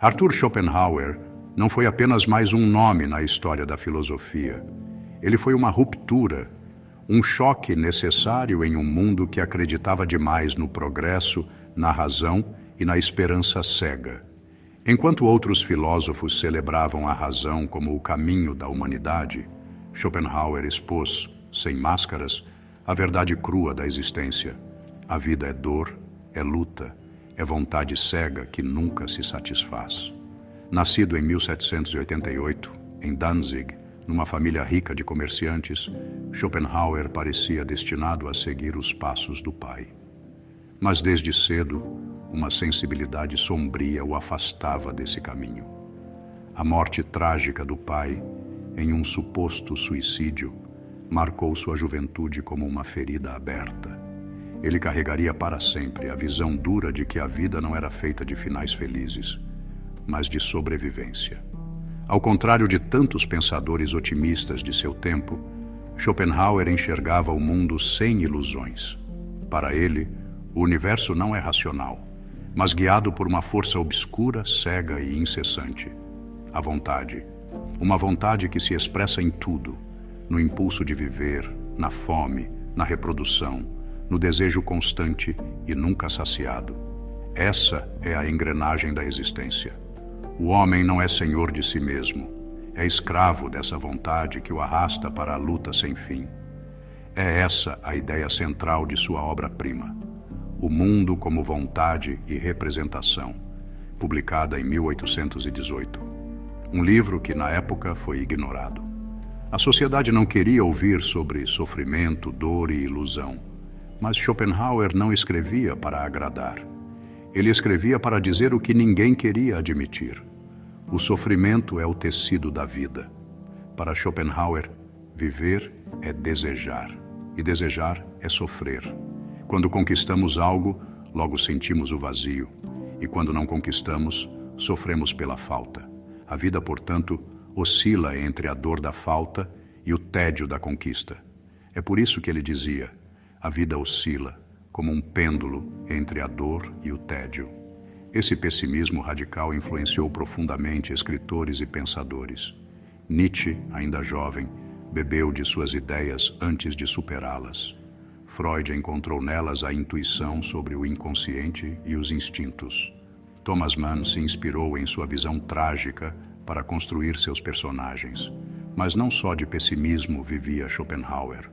Arthur Schopenhauer não foi apenas mais um nome na história da filosofia. Ele foi uma ruptura, um choque necessário em um mundo que acreditava demais no progresso, na razão e na esperança cega. Enquanto outros filósofos celebravam a razão como o caminho da humanidade, Schopenhauer expôs, sem máscaras, a verdade crua da existência. A vida é dor, é luta, é vontade cega que nunca se satisfaz. Nascido em 1788, em Danzig, numa família rica de comerciantes, Schopenhauer parecia destinado a seguir os passos do pai. Mas desde cedo, uma sensibilidade sombria o afastava desse caminho. A morte trágica do pai, em um suposto suicídio, marcou sua juventude como uma ferida aberta. Ele carregaria para sempre a visão dura de que a vida não era feita de finais felizes, mas de sobrevivência. Ao contrário de tantos pensadores otimistas de seu tempo, Schopenhauer enxergava o mundo sem ilusões. Para ele, o universo não é racional, mas guiado por uma força obscura, cega e incessante. A vontade. Uma vontade que se expressa em tudo, no impulso de viver, na fome, na reprodução, no desejo constante e nunca saciado. Essa é a engrenagem da existência. O homem não é senhor de si mesmo, é escravo dessa vontade que o arrasta para a luta sem fim. É essa a ideia central de sua obra-prima, O Mundo como Vontade e Representação, publicada em 1818. Um livro que na época foi ignorado. A sociedade não queria ouvir sobre sofrimento, dor e ilusão, mas Schopenhauer não escrevia para agradar. Ele escrevia para dizer o que ninguém queria admitir. O sofrimento é o tecido da vida. Para Schopenhauer, viver é desejar, e desejar é sofrer. Quando conquistamos algo, logo sentimos o vazio, e quando não conquistamos, sofremos pela falta. A vida, portanto, oscila entre a dor da falta e o tédio da conquista. É por isso que ele dizia: a vida oscila, como um pêndulo entre a dor e o tédio. Esse pessimismo radical influenciou profundamente escritores e pensadores. Nietzsche, ainda jovem, bebeu de suas ideias antes de superá-las. Freud encontrou nelas a intuição sobre o inconsciente e os instintos. Thomas Mann se inspirou em sua visão trágica para construir seus personagens. Mas não só de pessimismo vivia Schopenhauer.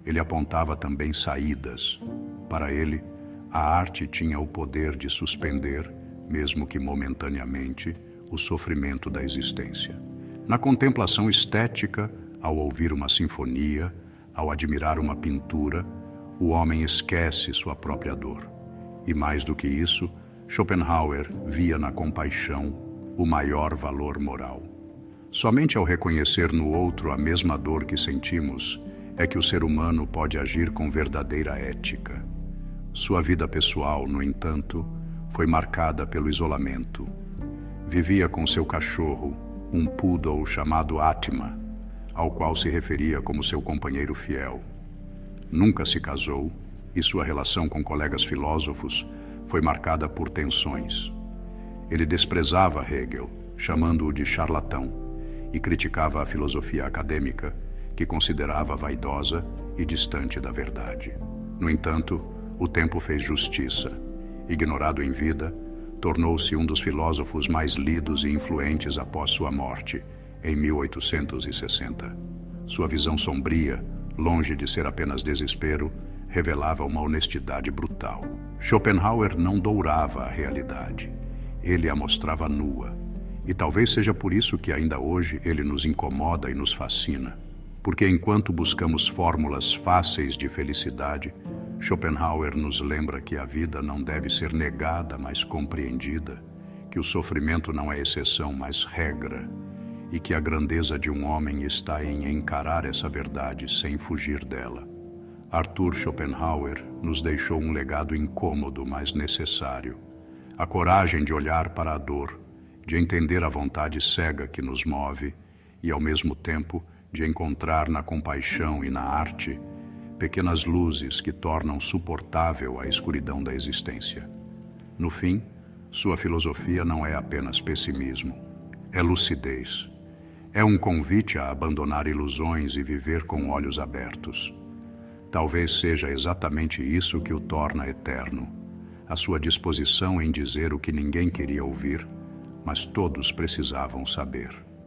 Ele apontava também saídas. Para ele, a arte tinha o poder de suspender, mesmo que momentaneamente, o sofrimento da existência. Na contemplação estética, ao ouvir uma sinfonia, ao admirar uma pintura, o homem esquece sua própria dor. E mais do que isso, Schopenhauer via na compaixão o maior valor moral. Somente ao reconhecer no outro a mesma dor que sentimos, é que o ser humano pode agir com verdadeira ética. Sua vida pessoal, no entanto, foi marcada pelo isolamento. Vivia com seu cachorro, um poodle chamado Atma, ao qual se referia como seu companheiro fiel. Nunca se casou e sua relação com colegas filósofos foi marcada por tensões. Ele desprezava Hegel, chamando-o de charlatão, e criticava a filosofia acadêmica, que considerava vaidosa e distante da verdade. No entanto, o tempo fez justiça. Ignorado em vida, tornou-se um dos filósofos mais lidos e influentes após sua morte, em 1860. Sua visão sombria, longe de ser apenas desespero, revelava uma honestidade brutal. Schopenhauer não dourava a realidade. Ele a mostrava nua. E talvez seja por isso que ainda hoje ele nos incomoda e nos fascina. Porque enquanto buscamos fórmulas fáceis de felicidade, Schopenhauer nos lembra que a vida não deve ser negada, mas compreendida, que o sofrimento não é exceção, mas regra, e que a grandeza de um homem está em encarar essa verdade sem fugir dela. Arthur Schopenhauer nos deixou um legado incômodo, mas necessário. A coragem de olhar para a dor, de entender a vontade cega que nos move e, ao mesmo tempo, de encontrar na compaixão e na arte pequenas luzes que tornam suportável a escuridão da existência. No fim, Sua filosofia não é apenas pessimismo, é lucidez. É um convite a abandonar ilusões e viver com olhos abertos. Talvez seja exatamente isso que o torna eterno, a sua disposição em dizer o que ninguém queria ouvir, mas todos precisavam saber.